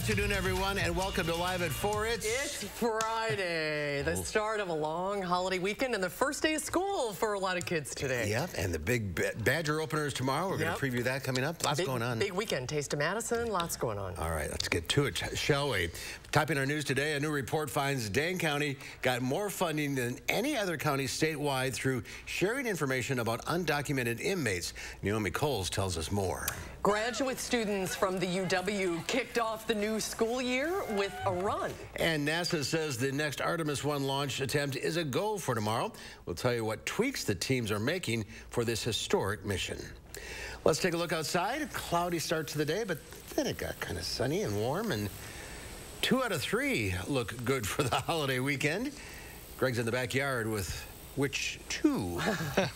afternoon, everyone, and welcome to Live at 4. It's Friday, the start of a long holiday weekend and the first day of school for a lot of kids today. Yep, and the big Badger opener is tomorrow. We're going to preview that coming up. Lots going on. Big weekend. Taste of Madison, lots going on. All right, let's get to it, shall we? Topping our news today, a new report finds Dane County got more funding than any other county statewide through sharing information about undocumented inmates. Naomi Coles tells us more. Graduate students from the UW kicked off the new school year with a run. And NASA says the next Artemis 1 launch attempt is a go for tomorrow. We'll tell you what tweaks the teams are making for this historic mission. Let's take a look outside. A cloudy start to the day, but then it got kind of sunny and warm, and 2 out of 3 look good for the holiday weekend. Greg's in the backyard with which 2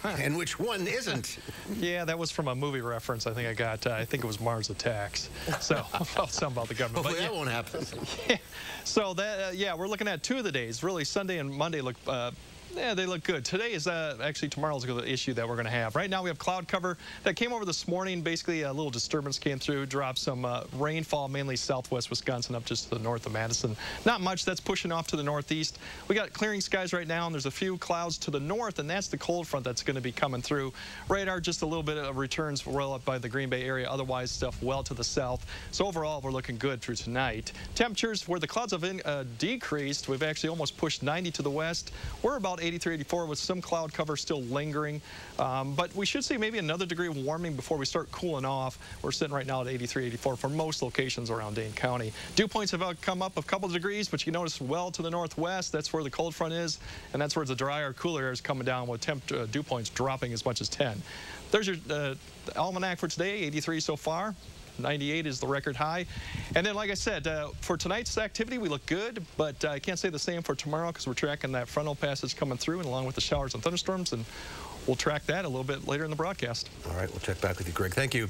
and which 1 isn't. Yeah, that was from a movie reference I think I got. I think it was Mars Attacks. So something about the government. Hopefully that won't happen. Yeah. So that we're looking at 2 of the days. Really, Sunday and Monday look. Yeah, they look good. Today is actually tomorrow's the issue that we're going to have. Right now we have cloud cover that came over this morning. Basically a little disturbance came through, dropped some rainfall, mainly southwest Wisconsin up just to the north of Madison. Not much. That's pushing off to the northeast. We got clearing skies right now, and there's a few clouds to the north, and that's the cold front that's going to be coming through. Radar just a little bit of returns well up by the Green Bay area. Otherwise stuff well to the south. So overall we're looking good through tonight. Temperatures where the clouds have decreased. We've actually almost pushed 90 to the west. We're about 83, 84 with some cloud cover still lingering. But we should see maybe another degree of warming before we start cooling off. We're sitting right now at 83, 84 for most locations around Dane County. Dew points have come up a couple of degrees, but you notice well to the northwest, that's where the cold front is, and that's where the drier, cooler air is coming down with dew points dropping as much as 10. There's your almanac for today, 83 so far. 98 is the record high. And then, like I said, for tonight's activity, we look good, but I can't say the same for tomorrow because we're tracking that frontal passage coming through, and along with the showers and thunderstorms, and we'll track that a little bit later in the broadcast. All right, we'll check back with you, Greg. Thank you.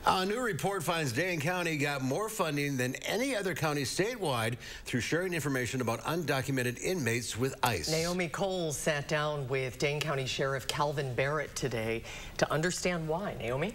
A new report finds Dane County got more funding than any other county statewide through sharing information about undocumented inmates with ICE. Naomi Coles sat down with Dane County Sheriff Calvin Barrett today to understand why. Naomi?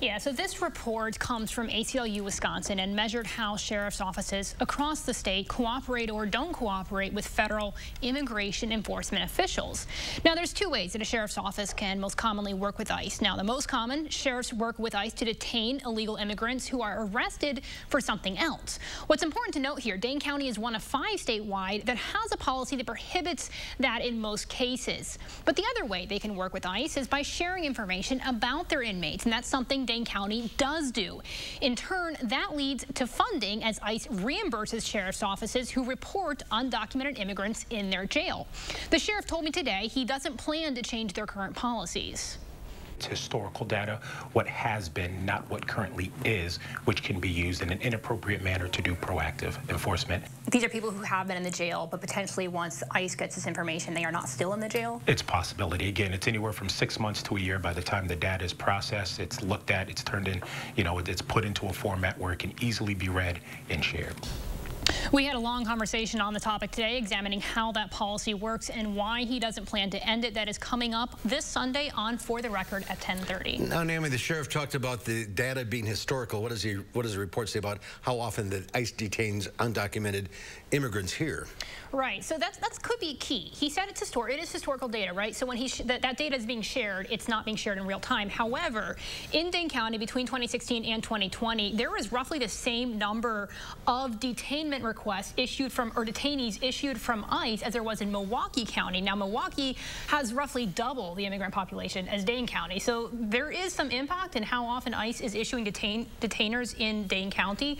Yeah, so this report comes from ACLU, Wisconsin, and measured how sheriff's offices across the state cooperate or don't cooperate with federal immigration enforcement officials. Now, there's 2 ways that a sheriff's office can most commonly work with ICE. Now, the most common, sheriffs work with ICE to detain illegal immigrants who are arrested for something else. What's important to note here, Dane County is one of 5 statewide that has a policy that prohibits that in most cases. But the other way they can work with ICE is by sharing information about their inmates, and that's something Dane County does do. In turn, that leads to funding as ICE reimburses sheriff's offices who report undocumented immigrants in their jail. The sheriff told me today he doesn't plan to change their current policies. Historical data, what has been, not what currently is, which can be used in an inappropriate manner to do proactive enforcement. These are people who have been in the jail, but potentially once ICE gets this information, they are not still in the jail? It's a possibility. Again, it's anywhere from 6 months to a year by the time the data is processed, it's looked at, it's turned in, it's put into a format where it can easily be read and shared. We had a long conversation on the topic today, examining how that policy works and why he doesn't plan to end it. That is coming up this Sunday on For the Record at 10:30. Now, Naomi, the sheriff talked about the data being historical. What does the report say about how often the ICE detains undocumented immigrants here? Right, so that could be key. He said it is historical data, right? So when that data is being shared, it's not being shared in real time. However, in Dane County between 2016 and 2020, there was roughly the same number of detainment requests issued from, or detainees issued from ICE as there was in Milwaukee County. Now, Milwaukee has roughly double the immigrant population as Dane County. So there is some impact in how often ICE is issuing detainers in Dane County.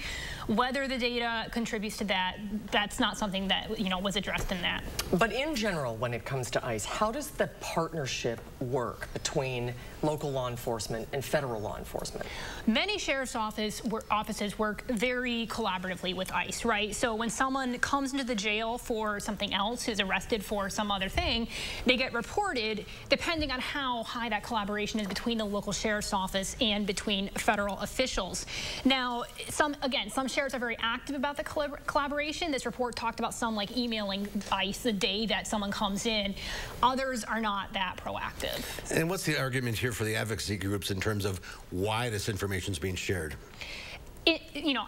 Whether the data contributes to that, that's not something that, was addressed in that. But in general, when it comes to ICE, how does the partnership work between local law enforcement and federal law enforcement? Many sheriff's offices work very collaboratively with ICE, right? So when someone comes into the jail for something else, is arrested for some other thing, they get reported depending on how high that collaboration is between the local sheriff's office and between federal officials. Now, some sheriffs are very active about the collaboration. This report talked about some like emailing ICE the day that someone comes in. Others are not that proactive. And what's the argument here for the advocacy groups in terms of why this information is being shared?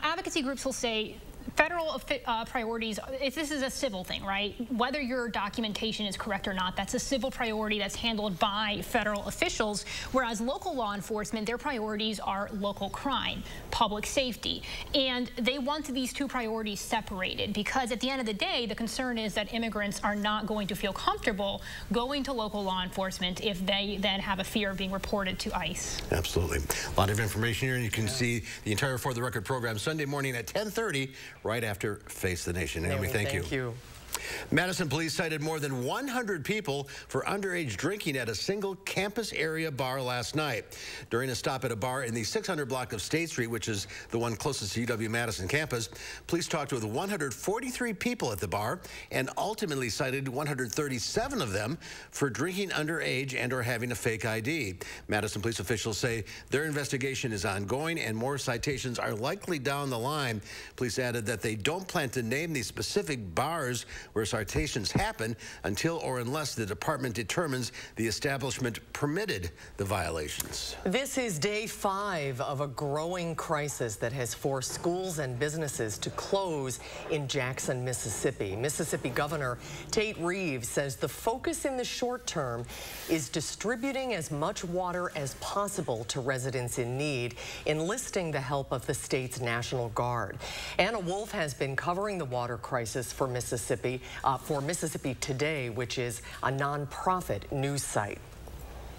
Advocacy groups will say federal priorities, if this is a civil thing, right? Whether your documentation is correct or not, that's a civil priority that's handled by federal officials, whereas local law enforcement, their priorities are local crime, public safety. And they want these two priorities separated because at the end of the day, the concern is that immigrants are not going to feel comfortable going to local law enforcement if they then have a fear of being reported to ICE. Absolutely. A lot of information here, and you can see the entire For the Record program Sunday morning at 10:30, right after Face the Nation. Naomi, thank you. Madison police cited more than 100 people for underage drinking at a single campus area bar last night. During a stop at a bar in the 600 block of State Street, which is the one closest to UW-Madison campus, police talked with 143 people at the bar and ultimately cited 137 of them for drinking underage and or having a fake ID. Madison police officials say their investigation is ongoing and more citations are likely down the line. Police added that they don't plan to name the specific bars where citations happen until or unless the department determines the establishment permitted the violations. This is day 5 of a growing crisis that has forced schools and businesses to close in Jackson, Mississippi. Mississippi Governor Tate Reeves says the focus in the short term is distributing as much water as possible to residents in need, enlisting the help of the state's National Guard. Anna Wolf has been covering the water crisis for Mississippi Today, which is a nonprofit news site.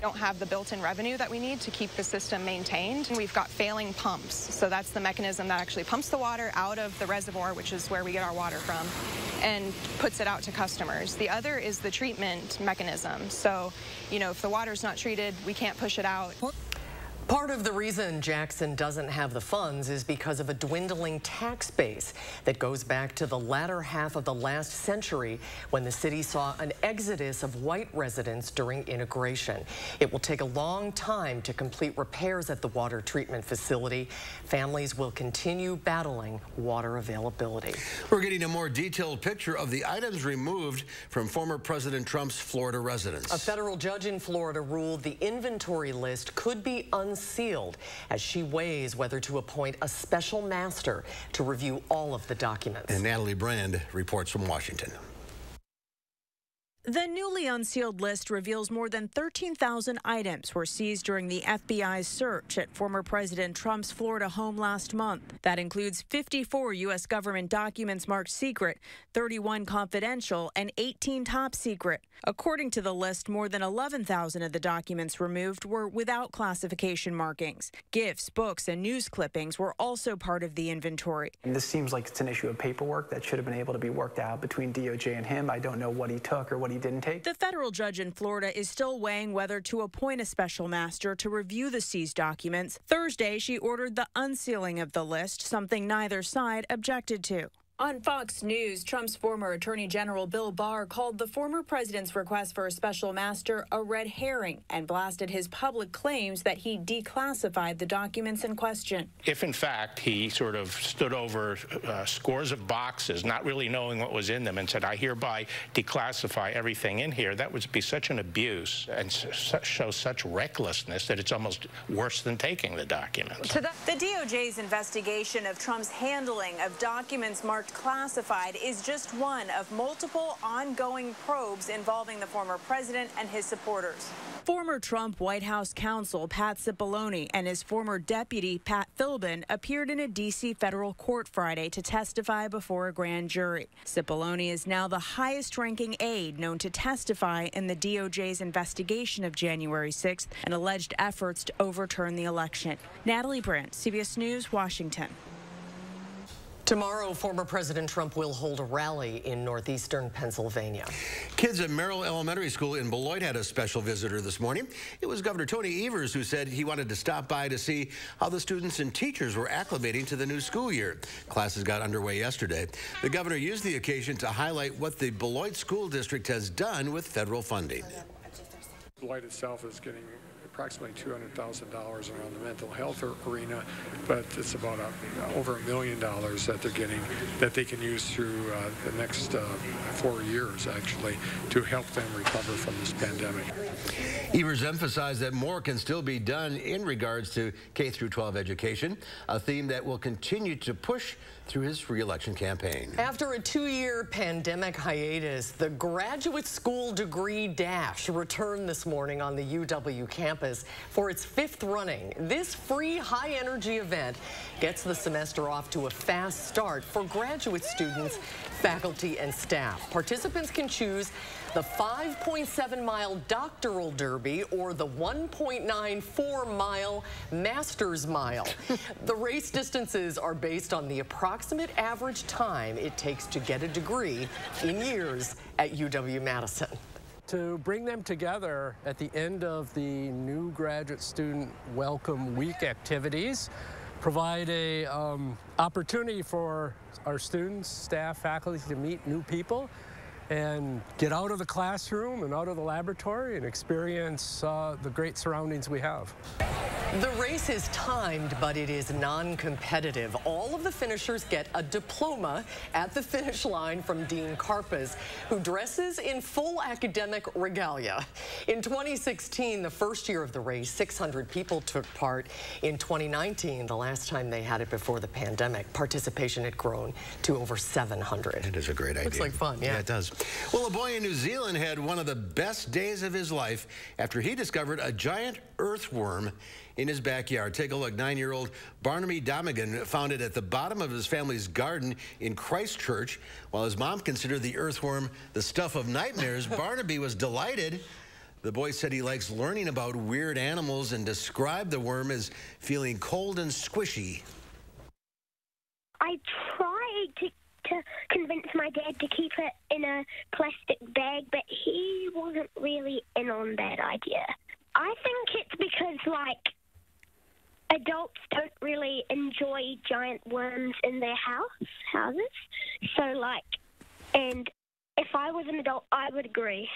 Don't have the built-in revenue that we need to keep the system maintained. We've got failing pumps, so that's the mechanism that actually pumps the water out of the reservoir, which is where we get our water from, and puts it out to customers. The other is the treatment mechanism. So, you know, if the water's not treated, we can't push it out. Part of the reason Jackson doesn't have the funds is because of a dwindling tax base that goes back to the latter half of the last century when the city saw an exodus of white residents during integration. It will take a long time to complete repairs at the water treatment facility. Families will continue battling water availability. We're getting a more detailed picture of the items removed from former President Trump's Florida residence. A federal judge in Florida ruled the inventory list could be unsealed as she weighs whether to appoint a special master to review all of the documents. And Natalie Brand reports from Washington. The newly unsealed list reveals more than 13,000 items were seized during the FBI's search at former President Trump's Florida home last month. That includes 54 U.S. government documents marked secret, 31 confidential, and 18 top secret. According to the list, more than 11,000 of the documents removed were without classification markings. Gifts, books, and news clippings were also part of the inventory. And this seems like it's an issue of paperwork that should have been able to be worked out between DOJ and him. I don't know what he took or what he didn't take. The federal judge in Florida is still weighing whether to appoint a special master to review the seized documents. Thursday, she ordered the unsealing of the list, something neither side objected to. On Fox News, Trump's former Attorney General Bill Barr called the former president's request for a special master a red herring and blasted his public claims that he declassified the documents in question. If, in fact, he sort of stood over scores of boxes, not really knowing what was in them, and said, I hereby declassify everything in here, that would be such an abuse and show such recklessness that it's almost worse than taking the documents. The DOJ's investigation of Trump's handling of documents marked classified is just one of multiple ongoing probes involving the former president and his supporters. Former Trump White House counsel Pat Cipollone and his former deputy Pat Philbin appeared in a D.C. federal court Friday to testify before a grand jury. Cipollone is now the highest-ranking aide known to testify in the DOJ's investigation of January 6th and alleged efforts to overturn the election. Natalie Brandt, CBS News, Washington. Tomorrow, former President Trump will hold a rally in Northeastern Pennsylvania. Kids at Merrill Elementary School in Beloit had a special visitor this morning. It was Governor Tony Evers who said he wanted to stop by to see how the students and teachers were acclimating to the new school year. Classes got underway yesterday. The governor used the occasion to highlight what the Beloit School District has done with federal funding. Beloit itself is getting approximately $200,000 around the mental health arena, but it's about over $1 million that they're getting that they can use through the next 4 years, actually, to help them recover from this pandemic. Evers emphasized that more can still be done in regards to K-12 education, a theme that will continue to push through his re-election campaign. After a 2-year pandemic hiatus, the Graduate School Degree Dash returned this morning on the UW campus for its 5th running. This free high-energy event gets the semester off to a fast start for graduate students, faculty, and staff. Participants can choose the 5.7-mile doctoral derby or the 1.94-mile master's mile. The race distances are based on the approximate average time it takes to get a degree in years at UW-Madison. To bring them together at the end of the new graduate student welcome week activities, provide a opportunity for our students, staff, faculty to meet new people and get out of the classroom and out of the laboratory and experience the great surroundings we have. The race is timed, but it is non-competitive. All of the finishers get a diploma at the finish line from Dean Karpus, who dresses in full academic regalia. In 2016, the first year of the race, 600 people took part. In 2019, the last time they had it before the pandemic, participation had grown to over 700. It is a great idea. Looks like fun, yeah. Yeah, it does. Well, a boy in New Zealand had one of the best days of his life after he discovered a giant earthworm in his backyard. Take a look. 9-year-old Barnaby Domigan found it at the bottom of his family's garden in Christchurch. While his mom considered the earthworm the stuff of nightmares, Barnaby was delighted. The boy said he likes learning about weird animals and described the worm as feeling cold and squishy. I tried to convince my dad to keep it in a plastic bag, but he wasn't really in on that idea. I think it's because, like, adults don't really enjoy giant worms in their houses. So, like, and if I was an adult, I would agree.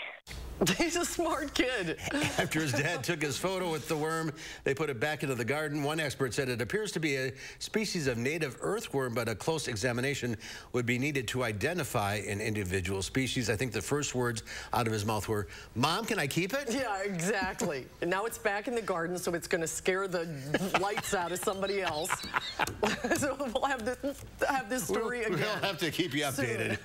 He's a smart kid. After his dad took his photo with the worm, they put it back into the garden. One expert said it appears to be a species of native earthworm, but a close examination would be needed to identify an individual species. I think the first words out of his mouth were, "Mom, can I keep it?" Yeah, exactly. And now it's back in the garden, so it's going to scare the lights out of somebody else. So we'll have this story again. We'll have to keep you updated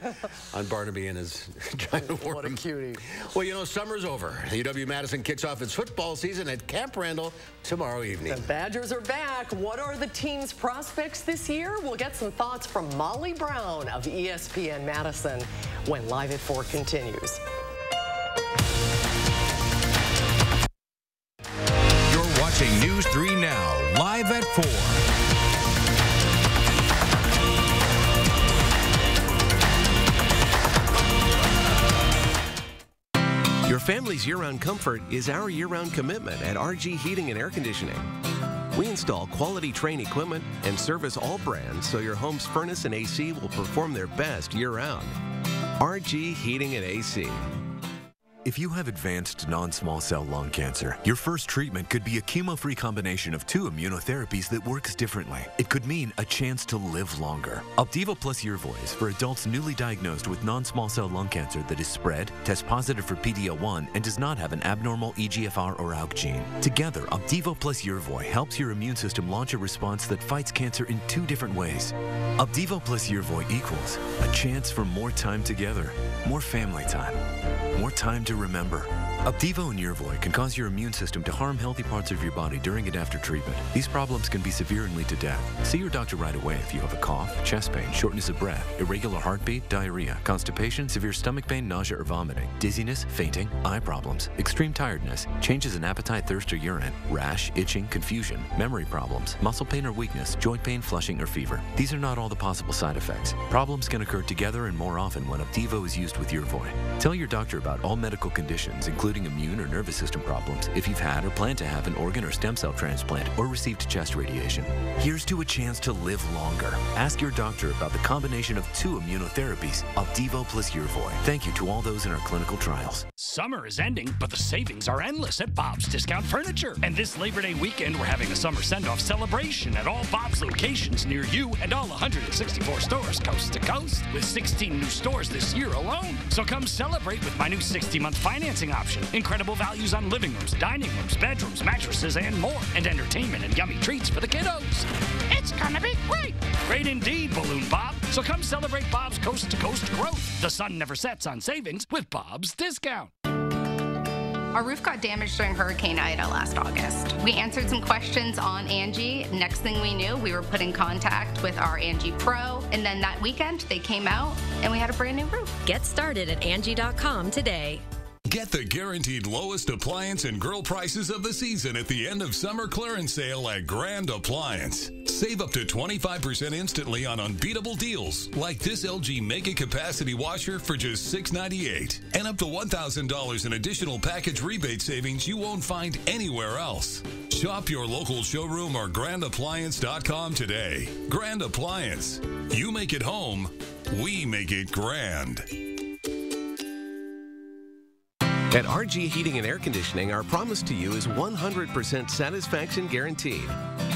on Barnaby and his giant worm. What a cutie. Well, you know, summer's over. UW-Madison kicks off its football season at Camp Randall tomorrow evening. The Badgers are back. What are the team's prospects this year? We'll get some thoughts from Molly Brown of ESPN Madison when Live at 4 continues. You're watching News 3 Now, Live at 4. Your family's year-round comfort is our year-round commitment at RG Heating and Air Conditioning. We install quality Trane equipment and service all brands so your home's furnace and AC will perform their best year-round. RG Heating and AC. If you have advanced non-small cell lung cancer, your first treatment could be a chemo-free combination of 2 immunotherapies that works differently. It could mean a chance to live longer. Opdivo plus Yervoy is for adults newly diagnosed with non-small cell lung cancer that is spread, tests positive for PD-L1, and does not have an abnormal EGFR or ALK gene. Together, Opdivo plus Yervoy helps your immune system launch a response that fights cancer in 2 different ways. Opdivo plus Yervoy equals a chance for more time together, more family time, more time to remember. Opdivo and Yervoy can cause your immune system to harm healthy parts of your body during and after treatment. These problems can be severe and lead to death. See your doctor right away if you have a cough, chest pain, shortness of breath, irregular heartbeat, diarrhea, constipation, severe stomach pain, nausea or vomiting, dizziness, fainting, eye problems, extreme tiredness, changes in appetite, thirst or urine, rash, itching, confusion, memory problems, muscle pain or weakness, joint pain, flushing or fever. These are not all the possible side effects. Problems can occur together and more often when Opdivo is used with Yervoy. Tell your doctor about all medical conditions, including immune or nervous system problems, if you've had or plan to have an organ or stem cell transplant or received chest radiation. Here's to a chance to live longer. Ask your doctor about the combination of 2 immunotherapies, Opdivo plus Yervoy. Thank you to all those in our clinical trials. Summer is ending, but the savings are endless at Bob's Discount Furniture. And this Labor Day weekend, we're having a summer send-off celebration at all Bob's locations near you and all 164 stores coast to coast, with 16 new stores this year alone. So come celebrate with my new 60-month financing option. Incredible values on living rooms, dining rooms, bedrooms, mattresses, and more. And entertainment and yummy treats for the kiddos. It's gonna be great. Great indeed, Balloon Bob. So come celebrate Bob's coast-to-coast growth. The sun never sets on savings with Bob's Discount. Our roof got damaged during Hurricane Ida last August. We answered some questions on Angie. Next thing we knew, we were put in contact with our Angie Pro. And then that weekend, they came out and we had a brand new roof. Get started at Angie.com today. Get the guaranteed lowest appliance and grill prices of the season at the end of summer clearance sale at Grand Appliance. Save up to 25% instantly on unbeatable deals, like this LG Mega Capacity Washer for just $698, and up to $1,000 in additional package rebate savings you won't find anywhere else. Shop your local showroom or grandappliance.com today. Grand Appliance. You make it home, we make it grand. At RG Heating and Air Conditioning, our promise to you is 100% satisfaction guaranteed.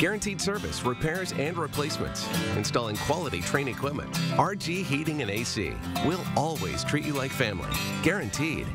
Guaranteed service, repairs, and replacements. Installing quality Train equipment. RG Heating and AC. We'll always treat you like family. Guaranteed.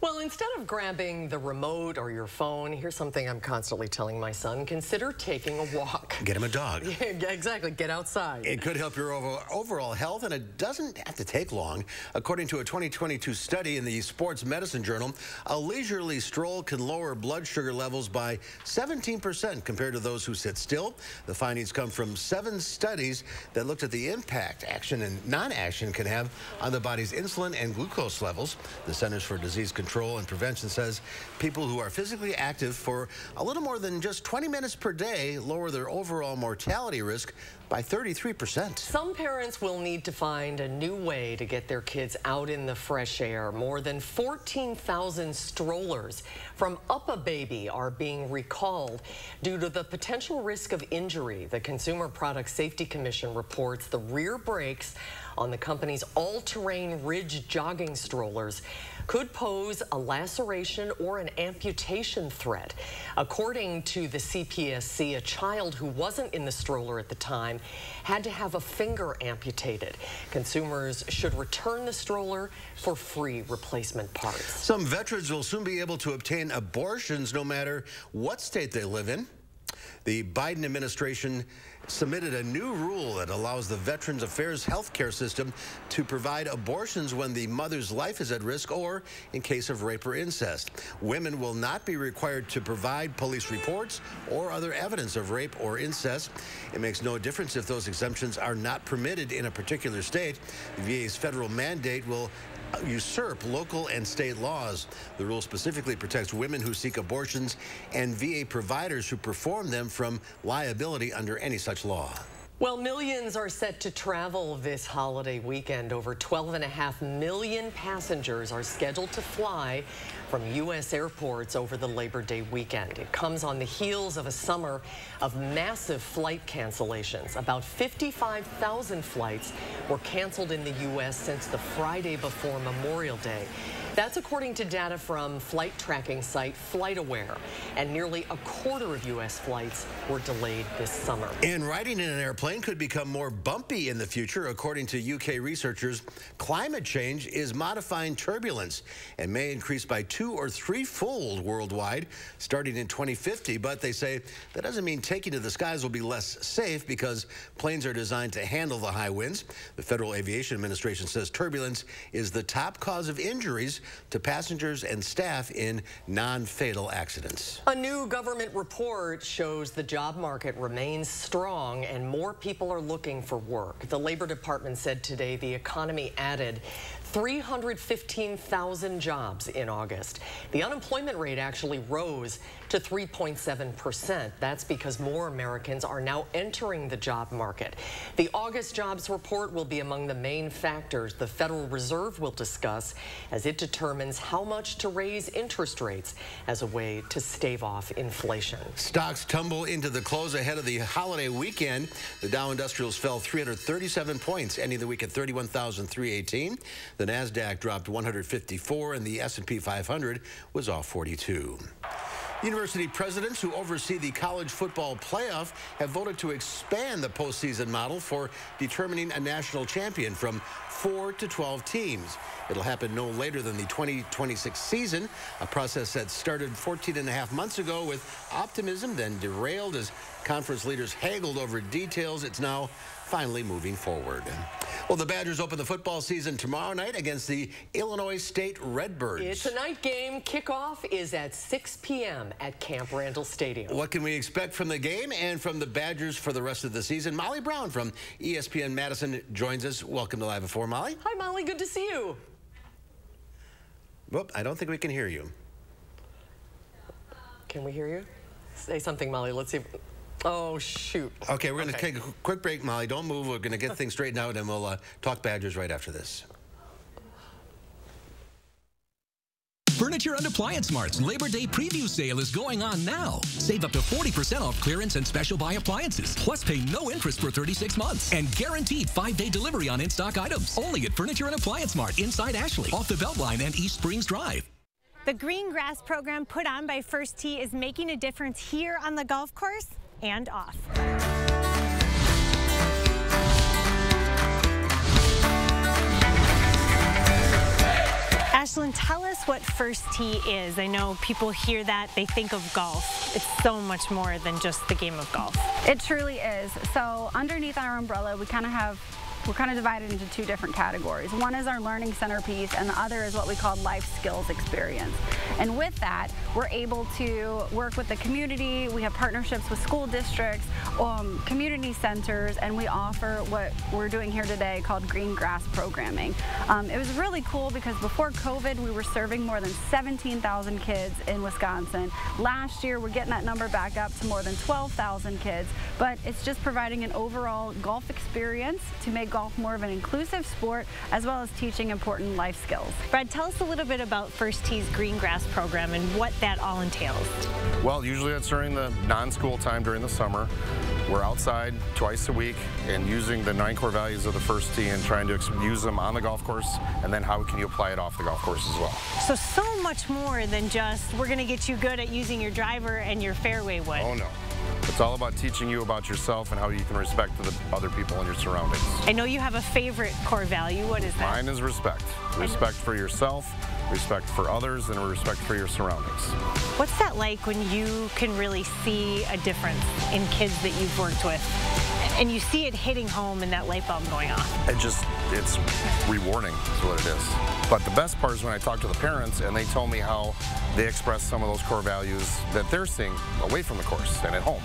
Well, instead of grabbing the remote or your phone, here's something I'm constantly telling my son: consider taking a walk. Get him a dog. Yeah, exactly. Get outside. It could help your overall health, and it doesn't have to take long. According to a 2022 study in the Sports Medicine Journal, a leisurely stroll can lower blood sugar levels by 17% compared to those who sit still. The findings come from 7 studies that looked at the impact action and non-action can have on the body's insulin and glucose levels. The Centers for Disease Control and Prevention says people who are physically active for a little more than just 20 minutes per day lower their overall mortality risk by 33%. Some parents will need to find a new way to get their kids out in the fresh air. More than 14,000 strollers from Up-A-Baby are being recalled due to the potential risk of injury. The Consumer Product Safety Commission reports the rear brakes on the company's all-terrain Ridge jogging strollers could pose a laceration or an amputation threat. According to the CPSC, a child who wasn't in the stroller at the time had to have a finger amputated. Consumers should return the stroller for free replacement parts. Some veterans will soon be able to obtain abortions no matter what state they live in. The Biden administration submitted a new rule that allows the Veterans Affairs healthcare system to provide abortions when the mother's life is at risk or in case of rape or incest. Women will not be required to provide police reports or other evidence of rape or incest. It makes no difference if those exemptions are not permitted in a particular state. The VA's federal mandate will usurp local and state laws. The rule specifically protects women who seek abortions and VA providers who perform them from liability under any such law. Well, millions are set to travel this holiday weekend. Over 12.5 million passengers are scheduled to fly from U.S. airports over the Labor Day weekend. It comes on the heels of a summer of massive flight cancellations. About 55,000 flights were canceled in the U.S. since the Friday before Memorial Day. That's according to data from flight tracking site FlightAware, and nearly a quarter of U.S. flights were delayed this summer. And riding in an airplane could become more bumpy in the future. According to UK researchers, climate change is modifying turbulence and may increase by 2- or 3-fold worldwide starting in 2050. But they say that doesn't mean taking to the skies will be less safe because planes are designed to handle the high winds. The Federal Aviation Administration says turbulence is the top cause of injuries to passengers and staff in non-fatal accidents. A new government report shows the job market remains strong and more people are looking for work. The Labor Department said today the economy added 315,000 jobs in August. The unemployment rate actually rose to 3.7%. That's because more Americans are now entering the job market. The August jobs report will be among the main factors the Federal Reserve will discuss as it determines how much to raise interest rates as a way to stave off inflation. Stocks tumble into the close ahead of the holiday weekend. The Dow Industrials fell 337 points, ending the week at 31,318. The NASDAQ dropped 154, and the S&P 500 was off 42. University presidents who oversee the college football playoff have voted to expand the postseason model for determining a national champion from 4 to 12 teams. It'll happen no later than the 2026 season, a process that started 14.5 months ago with optimism, then derailed as conference leaders haggled over details. It's now finally moving forward. Well, the Badgers open the football season tomorrow night against the Illinois State Redbirds. It's a night game. Kickoff is at 6 p.m. at Camp Randall Stadium. What can we expect from the game and from the Badgers for the rest of the season? Molly Brown from ESPN Madison joins us. Welcome to Live at 4, Molly. Hi, Molly. Good to see you. Whoop, I don't think we can hear you. Can we hear you? Say something, Molly. Let's see. Oh, shoot. Okay, we're going to take a quick break, Molly. Don't move. We're going to get things straightened out, and we'll talk Badgers right after this. Furniture and Appliance Mart's Labor Day preview sale is going on now. Save up to 40% off clearance and special buy appliances. Plus pay no interest for 36 months. And guaranteed 5-day delivery on in-stock items. Only at Furniture and Appliance Mart inside Ashley, off the Beltline and East Springs Drive. The Green Grass program put on by First Tee is making a difference here on the golf course and off. Ashlyn, tell us what First Tee is. I know people hear that, they think of golf. It's so much more than just the game of golf. It truly is. So underneath our umbrella, we're kind of divided into two different categories. One is our learning centerpiece, and the other is what we call life skills experience. And with that, we're able to work with the community. We have partnerships with school districts, community centers, and we offer what we're doing here today called green grass programming. It was really cool because before COVID, we were serving more than 17,000 kids in Wisconsin. Last year, we're getting that number back up to more than 12,000 kids, but it's just providing an overall golf experience to make golf more of an inclusive sport, as well as teaching important life skills. Brad, tell us a little bit about First Tee's Green Grass program and what that all entails. Well, usually it's during the non-school time during the summer. We're outside twice a week and using the 9 core values of the First Tee and trying to use them on the golf course, and then how can you apply it off the golf course as well. So much more than just, we're going to get you good at using your driver and your fairway wood. Oh no. It's all about teaching you about yourself and how you can respect the other people in your surroundings. I know you have a favorite core value. What is that? Mine is respect. Respect for yourself, respect for others, and respect for your surroundings. What's that like when you can really see a difference in kids that you've worked with? And you see it hitting home and that light bulb going off? It's rewarding is what it is. But the best part is when I talk to the parents and they tell me how they express some of those core values that they're seeing away from the course and at home.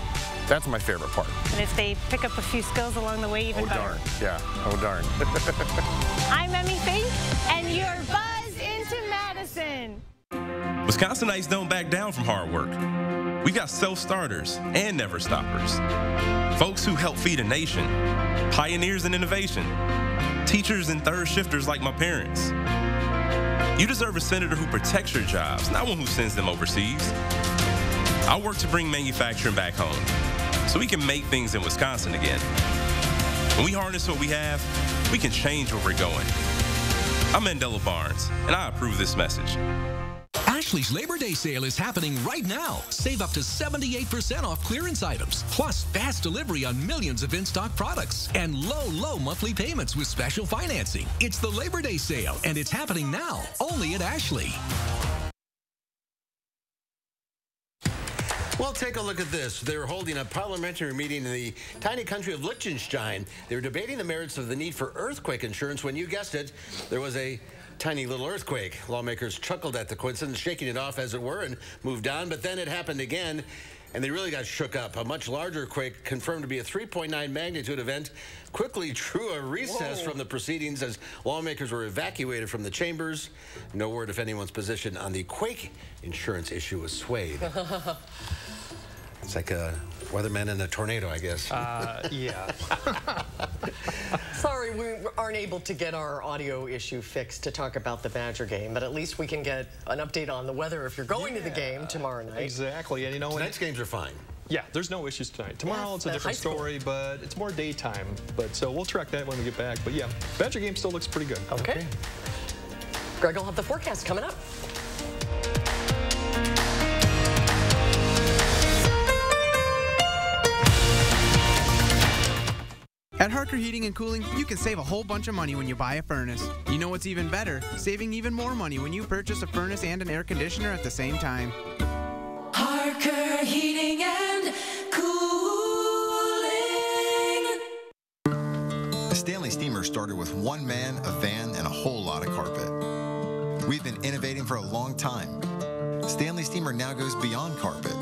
That's my favorite part. And if they pick up a few skills along the way, even better. Darn. Yeah, oh darn. I'm Emmy Fink, and you're Buzz into Madison. Wisconsinites don't back down from hard work. We got self-starters and never-stoppers. Folks who help feed a nation. Pioneers in innovation. Teachers and third shifters like my parents. You deserve a senator who protects your jobs, not one who sends them overseas. I work to bring manufacturing back home so we can make things in Wisconsin again. When we harness what we have, we can change where we're going. I'm Mandela Barnes, and I approve this message. Ashley's Labor Day sale is happening right now. Save up to 78% off clearance items, plus fast delivery on millions of in-stock products, and low monthly payments with special financing. It's the Labor Day sale, and it's happening now, only at Ashley. Well, take a look at this. They're holding a parliamentary meeting in the tiny country of Liechtenstein. They're debating the merits of the need for earthquake insurance when, you guessed it, there was a tiny little earthquake. Lawmakers chuckled at the coincidence, shaking it off as it were, and moved on. But then it happened again, and they really got shook up. A much larger quake, confirmed to be a 3.9 magnitude event, quickly drew a recess from the proceedings as lawmakers were evacuated from the chambers. No word if anyone's position on the quake insurance issue was swayed. It's like a weatherman in a tornado, I guess. Yeah. Sorry, we aren't able to get our audio issue fixed to talk about the Badger game, but at least we can get an update on the weather if you're going to the game tomorrow night. Exactly, and you know, tonight's games are fine. Yeah, there's no issues tonight. Tomorrow it's a different story, but it's more daytime. But so we'll track that when we get back. But yeah, Badger game still looks pretty good. Okay. Greg will have the forecast coming up. At Harker Heating and Cooling, you can save a whole bunch of money when you buy a furnace. You know what's even better? Saving even more money when you purchase a furnace and an air conditioner at the same time. Harker Heating and Cooling. The Stanley Steamer started with one man, a van, and a whole lot of carpet. We've been innovating for a long time. Stanley Steamer now goes beyond carpet.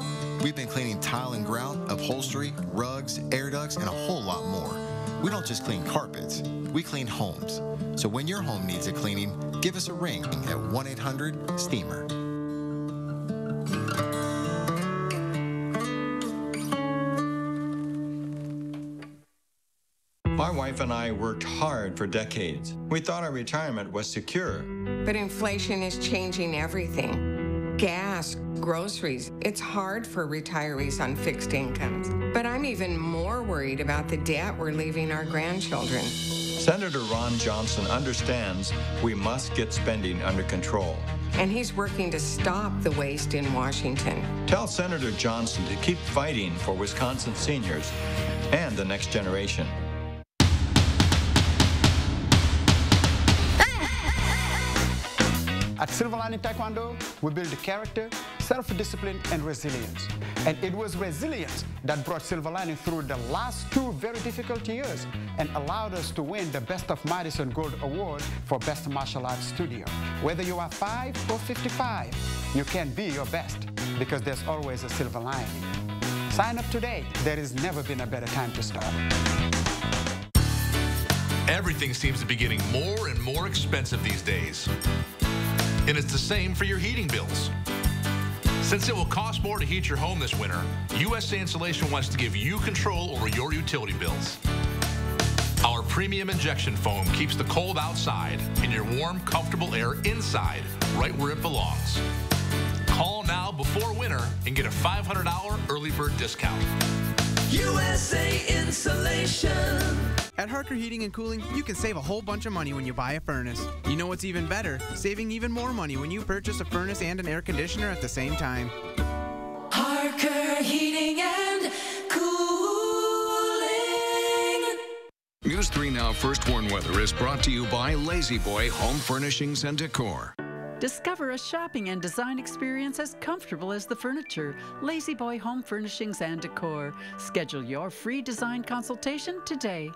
We've been cleaning tile and grout, upholstery, rugs, air ducts, and a whole lot more. We don't just clean carpets, we clean homes. So when your home needs a cleaning, give us a ring at 1-800-STEAMER. My wife and I worked hard for decades. We thought our retirement was secure. But inflation is changing everything. Gas, groceries, it's hard for retirees on fixed incomes. But I'm even more worried about the debt we're leaving our grandchildren. Senator Ron Johnson understands we must get spending under control. And he's working to stop the waste in Washington. Tell Senator Johnson to keep fighting for Wisconsin seniors and the next generation. At Silver Lining Taekwondo, we build character, self-discipline, and resilience. And it was resilience that brought Silver Lining through the last 2 very difficult years and allowed us to win the Best of Madison Gold Award for Best Martial Arts Studio. Whether you are 5 or 55, you can be your best because there's always a silver lining. Sign up today. There has never been a better time to start. Everything seems to be getting more and more expensive these days. And it's the same for your heating bills. Since it will cost more to heat your home this winter, USA Insulation wants to give you control over your utility bills. Our premium injection foam keeps the cold outside and your warm, comfortable air inside, right where it belongs. Call now before winter and get a $500 early bird discount. USA Insulation. At Harker Heating and Cooling, you can save a whole bunch of money when you buy a furnace. You know what's even better? Saving even more money when you purchase a furnace and an air conditioner at the same time. Harker Heating and Cooling. News 3 Now First Warn Weather is brought to you by Lazy Boy Home Furnishings and Decor. Discover a shopping and design experience as comfortable as the furniture. Lazy Boy Home Furnishings and Decor. Schedule your free design consultation today.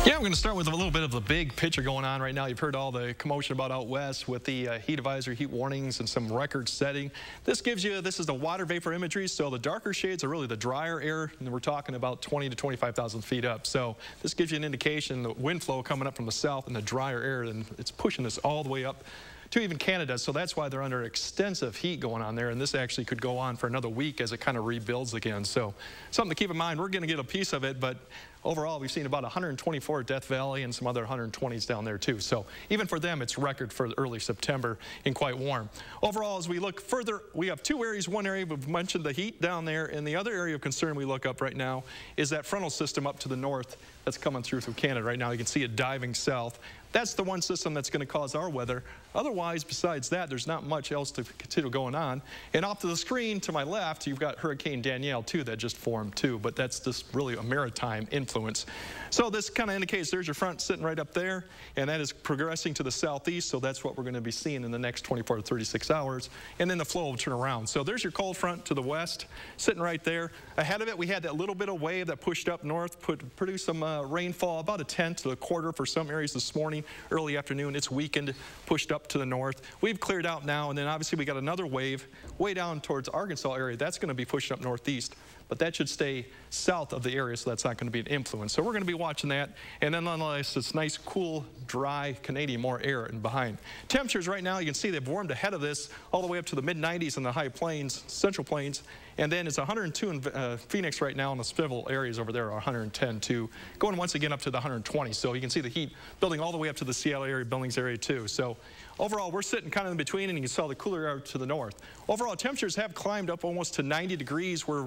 Yeah, I'm going to start with a little bit of the big picture going on right now. You've heard all the commotion about out west with the heat advisory, heat warnings, and some record setting. This gives you, this is the water vapor imagery, so the darker shades are really the drier air, and we're talking about 20 to 25,000 feet up. So this gives you an indication, the wind flow coming up from the south and the drier air, and it's pushing this all the way up to even Canada, so that's why they're under extensive heat going on there, and this actually could go on for another week as it kind of rebuilds again. So something to keep in mind. We're going to get a piece of it, but overall we've seen about 124 at Death Valley and some other 120s down there too. So even for them, it's record for early September and quite warm. Overall, as we look further, we have 2 areas. One area we've mentioned the heat down there, and the other area of concern we look up right now is that frontal system up to the north that's coming through Canada right now. You can see it diving south. That's the one system that's going to cause our weather. Otherwise, besides that, there's not much else to continue going on. And off to the screen to my left, you've got Hurricane Danielle too that just formed too, but that's just really a maritime influence. So this kind of indicates there's your front sitting right up there, and that is progressing to the southeast, so that's what we're going to be seeing in the next 24 to 36 hours, and then the flow will turn around. So there's your cold front to the west, sitting right there. Ahead of it, we had that little bit of wave that pushed up north, produced some rainfall, about a tenth to a quarter for some areas this morning, early afternoon. It's weakened, pushed up to the north. We've cleared out now, and then obviously we got another wave way down towards Arkansas area. That's going to be pushing up northeast, but that should stay south of the area, so that's not going to be an influence. So we're going to be watching that, and then nonetheless, it's nice, cool, dry Canadian, more air in behind. Temperatures right now, you can see they've warmed ahead of this all the way up to the mid-90s in the high plains, central plains, and then it's 102 in Phoenix right now, and the civil areas over there are 110 too, going once again up to the 120. So you can see the heat building all the way up to the Seattle area, Billings area too. So overall, we're sitting kind of in between, and you can see the cooler air to the north. Overall, temperatures have climbed up almost to 90 degrees, where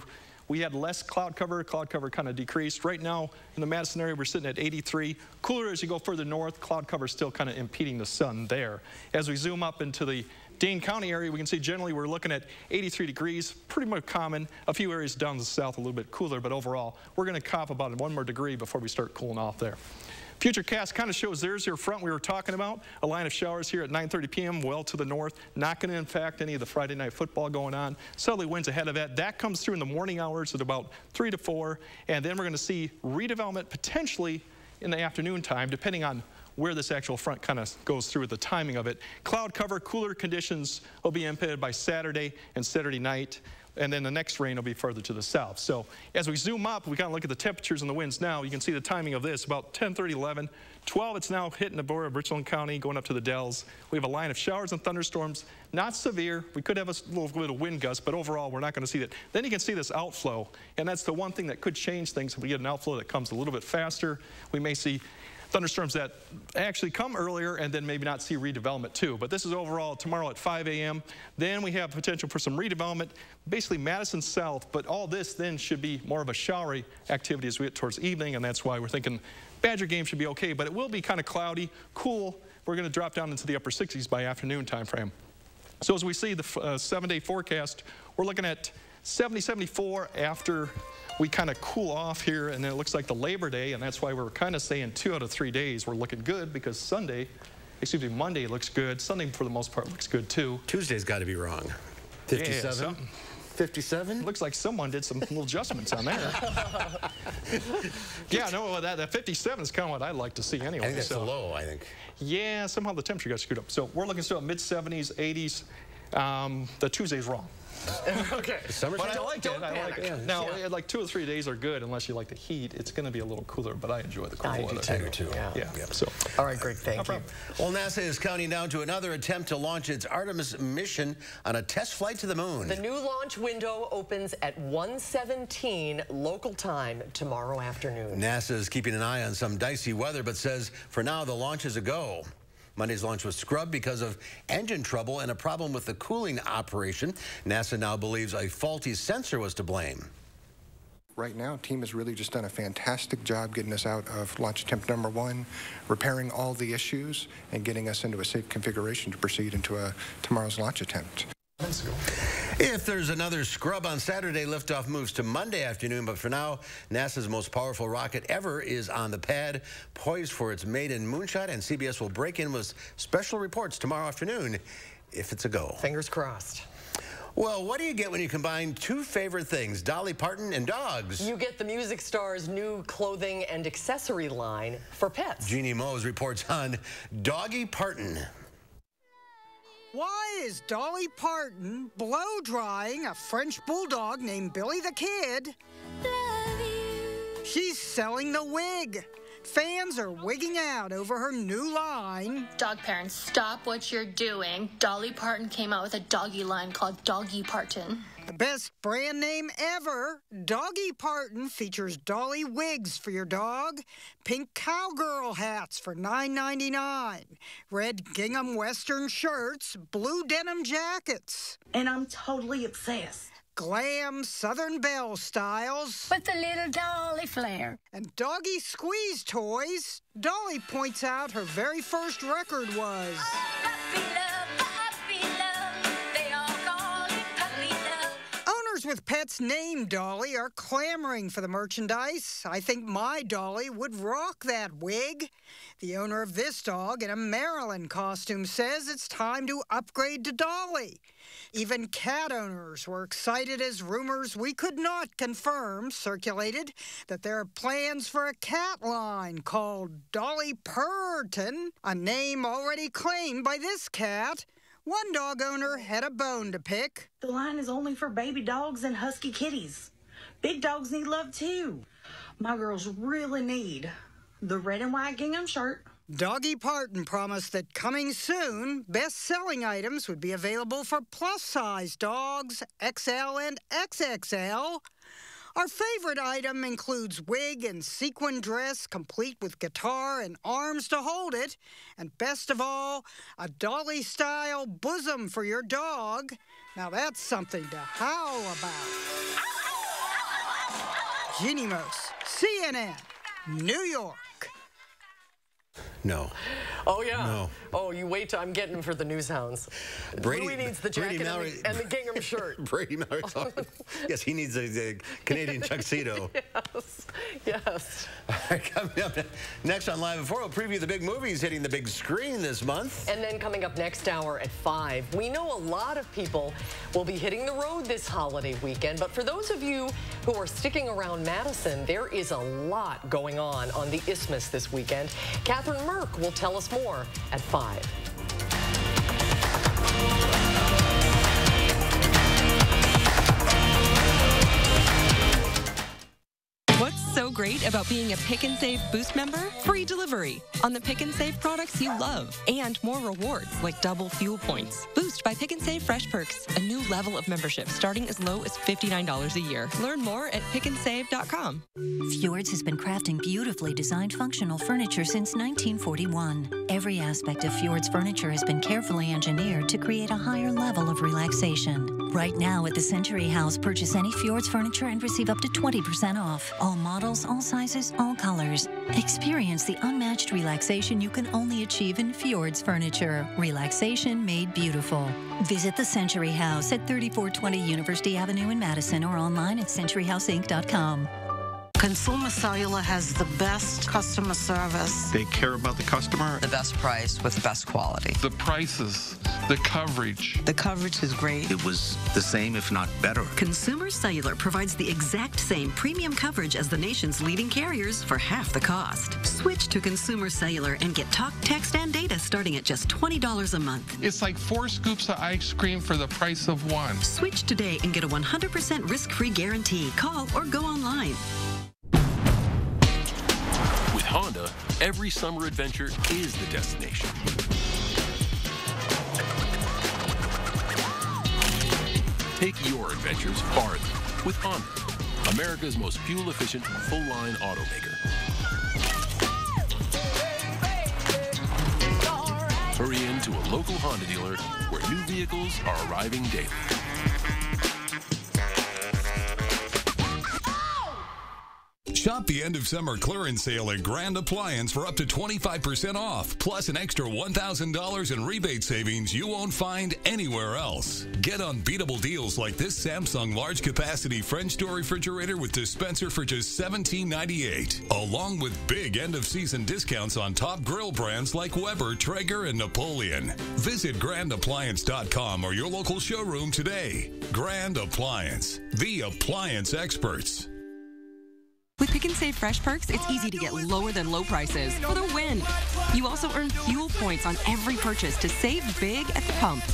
we had less cloud cover kind of decreased. Right now in the Madison area, we're sitting at 83. Cooler as you go further north, cloud cover still kind of impeding the sun there. As we zoom up into the Dane County area, we can see generally we're looking at 83 degrees, pretty much common. A few areas down the south a little bit cooler, but overall, we're going to cop about 1 more degree before we start cooling off there. Futurecast kind of shows there's your front we were talking about. A line of showers here at 9:30 p.m. well to the north. Not going to impact any of the Friday night football going on. Southerly winds ahead of that. That comes through in the morning hours at about 3 to 4. And then we're going to see redevelopment potentially in the afternoon time, depending on where this actual front kind of goes through with the timing of it. Cloud cover, cooler conditions will be impacted by Saturday and Saturday night. And then the next rain will be further to the south. So as we zoom up, we kind of look at the temperatures and the winds now. You can see the timing of this, about 10:30, 11. 12, it's now hitting the border of Richland County, going up to the Dells. We have a line of showers and thunderstorms, not severe. We could have a little bit of wind gust, but overall, we're not going to see that. Then you can see this outflow, and that's the one thing that could change things. If we get an outflow that comes a little bit faster, we may see thunderstorms that actually come earlier and then maybe not see redevelopment too. But this is overall tomorrow at 5 a.m. Then we have potential for some redevelopment, basically Madison south, but all this then should be more of a showery activity as we get towards evening, and that's why we're thinking Badger game should be okay, but it will be kind of cloudy, cool. We're going to drop down into the upper 60s by afternoon time frame. So as we see the 7-day forecast, we're looking at 70, 74 after we kind of cool off here, and then it looks like the Labor Day, and that's why we're kind of saying 2 out of 3 days we're looking good, because Monday looks good. Sunday, for the most part, looks good too. Tuesday's got to be wrong. 57? Yeah, 57? Looks like someone did some little adjustments on there. Yeah, no, that 57 is kind of what I'd like to see anyway. I think that's low, I think. Yeah, somehow the temperature got screwed up. So we're looking still at mid-70s, 80s. The Tuesday's wrong. Okay. But I like it. I like it. Yeah, now, like 2 or 3 days are good unless you like the heat. It's going to be a little cooler, but I enjoy the cool weather. I do too. Yeah. So. All right, great. Thank you. Well, NASA is counting down to another attempt to launch its Artemis mission on a test flight to the moon. The new launch window opens at 1:17 local time tomorrow afternoon. NASA is keeping an eye on some dicey weather, but says for now the launch is a go. Monday's launch was scrubbed because of engine trouble and a problem with the cooling operation. NASA now believes a faulty sensor was to blame. Right now, team has really just done a fantastic job getting us out of launch attempt number 1, repairing all the issues, and getting us into a safe configuration to proceed into tomorrow's launch attempt. If there's another scrub on Saturday, liftoff moves to Monday afternoon, but for now, NASA's most powerful rocket ever is on the pad, poised for its maiden moonshot, and CBS will break in with special reports tomorrow afternoon if it's a go. Fingers crossed. Well, what do you get when you combine 2 favorite things, Dolly Parton and dogs? You get the music star's new clothing and accessory line for pets. Jeannie Mose reports on Doggy Parton. Why is Dolly Parton blow-drying a French bulldog named Billy the Kid? She's selling the wig. Fans are wigging out over her new line. Dog parents, stop what you're doing. Dolly Parton came out with a doggy line called Doggy Parton. The best brand name ever, Doggy Parton features Dolly wigs for your dog, pink cowgirl hats for $9.99, red gingham western shirts, blue denim jackets. And I'm totally obsessed. Glam Southern Belle styles. With a little Dolly flair. And doggy squeeze toys. Dolly points out her very first record was... Owners with pets named Dolly are clamoring for the merchandise. I think my Dolly would rock that wig. The owner of this dog in a Maryland costume says it's time to upgrade to Dolly. Even cat owners were excited as rumors we could not confirm circulated that there are plans for a cat line called Dolly Parton, a name already claimed by this cat. One dog owner had a bone to pick. The line is only for baby dogs and husky kitties. Big dogs need love too. My girls really need the red and white gingham shirt. Doggy Parton promised that coming soon, best-selling items would be available for plus-size dogs, XL and XXL. Our favorite item includes wig and sequin dress, complete with guitar and arms to hold it. And best of all, a Dolly-style bosom for your dog. Now that's something to howl about. Jeannie Mose, CNN, New York. No. Oh, yeah. No. Oh, you wait till I'm getting for the news hounds. Louis needs the jacket and the gingham shirt. Brady Mallory. Yes, he needs a Canadian tuxedo. Yes. Yes. All right, coming up next on Live at 4, we'll preview the big movies hitting the big screen this month. And then coming up next hour at 5, we know a lot of people will be hitting the road this holiday weekend. But for those of you who are sticking around Madison, there is a lot going on the Isthmus this weekend. Catherine Merck will tell us more at 5. What's so great about being a Pick and Save Boost member? Free delivery on the Pick and Save products you love, and more rewards like double fuel points. Boost by Pick and Save Fresh Perks, a new level of membership starting as low as $59 a year. Learn more at pickandsave.com. Fjords has been crafting beautifully designed functional furniture since 1941. Every aspect of Fjords furniture has been carefully engineered to create a higher level of relaxation. Right now at the Century House, purchase any Fjords furniture and receive up to 20% off. All models, all sizes, all colors. Experience the unmatched relaxation you can only achieve in Fjords furniture. Relaxation made beautiful. Visit the Century House at 3420 University Avenue in Madison or online at centuryhouseinc.com. Consumer Cellular has the best customer service. They care about the customer. The best price with the best quality. The prices, the coverage. The coverage is great. It was the same, if not better. Consumer Cellular provides the exact same premium coverage as the nation's leading carriers for half the cost. Switch to Consumer Cellular and get talk, text, and data starting at just $20 a month. It's like 4 scoops of ice cream for the price of 1. Switch today and get a 100% risk-free guarantee. Call or go online. With Honda, every summer adventure is the destination. Take your adventures farther with Honda, America's most fuel-efficient, full-line automaker. Hurry into a local Honda dealer where new vehicles are arriving daily. Shop the end of summer clearance sale at Grand Appliance for up to 25% off, plus an extra $1,000 in rebate savings you won't find anywhere else. Get unbeatable deals like this Samsung large capacity French door refrigerator with dispenser for just $17.98, along with big end of season discounts on top grill brands like Weber, Traeger, and Napoleon. Visit grandappliance.com or your local showroom today. Grand Appliance, the appliance experts. With Pick and Save Fresh Perks, it's easy to get lower than low prices for the win. You also earn fuel points on every purchase to save big at the pump.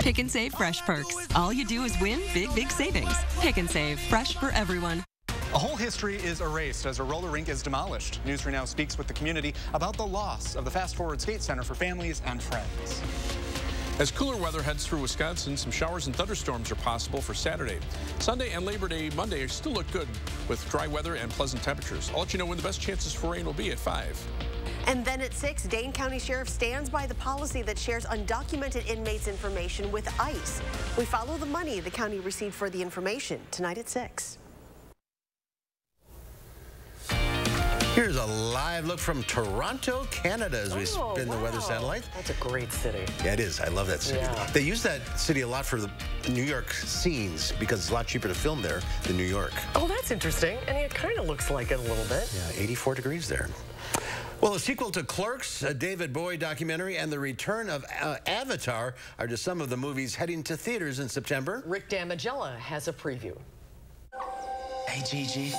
Pick and Save Fresh Perks. All you do is win big, big savings. Pick and Save. Fresh for everyone. A whole history is erased as a roller rink is demolished. News 3 Now speaks with the community about the loss of the Fast Forward Skate Center for families and friends. As cooler weather heads through Wisconsin, some showers and thunderstorms are possible for Saturday. Sunday and Labor Day Monday still look good with dry weather and pleasant temperatures. I'll let you know when the best chances for rain will be at 5. And then at 6, Dane County Sheriff stands by the policy that shares undocumented inmates' information with ICE. We follow the money the county received for the information tonight at 6. Here's a live look from Toronto, Canada, as we spin the weather satellite. That's a great city. Yeah, it is. I love that city. Yeah. They use that city a lot for the New York scenes because it's a lot cheaper to film there than New York. Oh, that's interesting. And it kind of looks like it a little bit. Yeah, 84 degrees there. Well, a sequel to Clerks, a David Bowie documentary, and the return of Avatar are just some of the movies heading to theaters in September. Rick Damigella has a preview. Hey, Gigi.